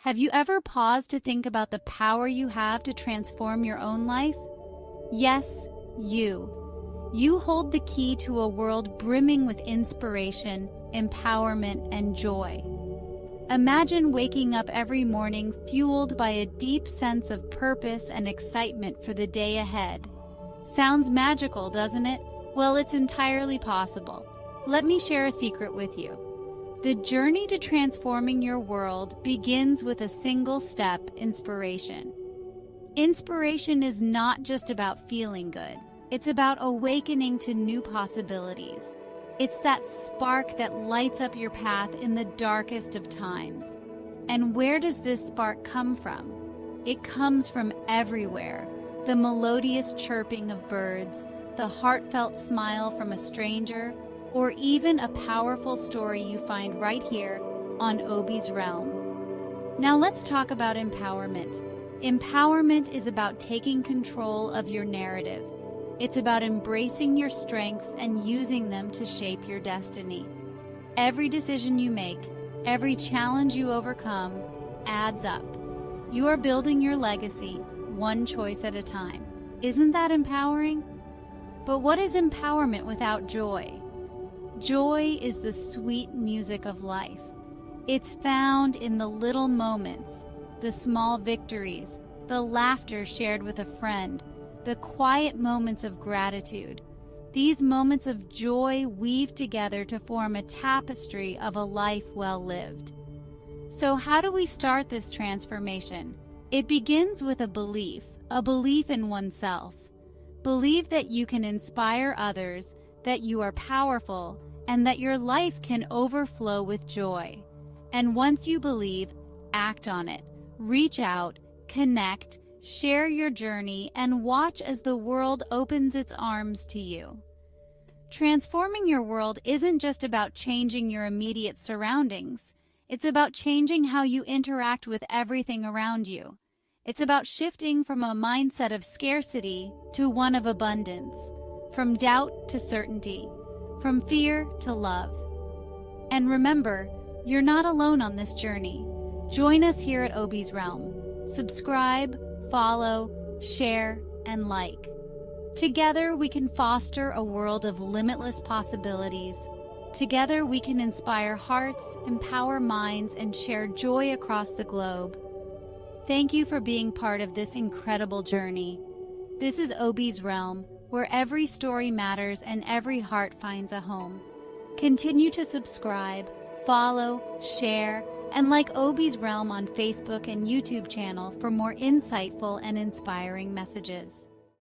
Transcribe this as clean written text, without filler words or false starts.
Have you ever paused to think about the power you have to transform your own life? Yes, you. You hold the key to a world brimming with inspiration, empowerment, and joy. Imagine waking up every morning fueled by a deep sense of purpose and excitement for the day ahead. Sounds magical, doesn't it? Well, it's entirely possible. Let me share a secret with you. The journey to transforming your world begins with a single step: inspiration. Inspiration is not just about feeling good. It's about awakening to new possibilities. It's that spark that lights up your path in the darkest of times. And where does this spark come from? It comes from everywhere. The melodious chirping of birds, the heartfelt smile from a stranger, or even a powerful story you find right here on Obi's Realm. Now let's talk about empowerment. Empowerment is about taking control of your narrative. It's about embracing your strengths and using them to shape your destiny. Every decision you make, every challenge you overcome, adds up. You are building your legacy, one choice at a time. Isn't that empowering? But what is empowerment without joy? Joy is the sweet music of life. It's found in the little moments, the small victories, the laughter shared with a friend, the quiet moments of gratitude. These moments of joy weave together to form a tapestry of a life well lived. So how do we start this transformation? It begins with a belief in oneself. Believe that you can inspire others, that you are powerful, and that your life can overflow with joy. And once you believe, act on it. Reach out, connect, share your journey, and watch as the world opens its arms to you. Transforming your world isn't just about changing your immediate surroundings. It's about changing how you interact with everything around you. It's about shifting from a mindset of scarcity to one of abundance, from doubt to certainty, from fear to love. And remember, you're not alone on this journey. Join us here at Obi's Realm. Subscribe, follow, share, and like. Together we can foster a world of limitless possibilities. Together we can inspire hearts, empower minds, and share joy across the globe. Thank you for being part of this incredible journey. This is Obi's Realm, where every story matters and every heart finds a home. Continue to subscribe, follow, share, and like Obi's Realm on Facebook and YouTube channel for more insightful and inspiring messages.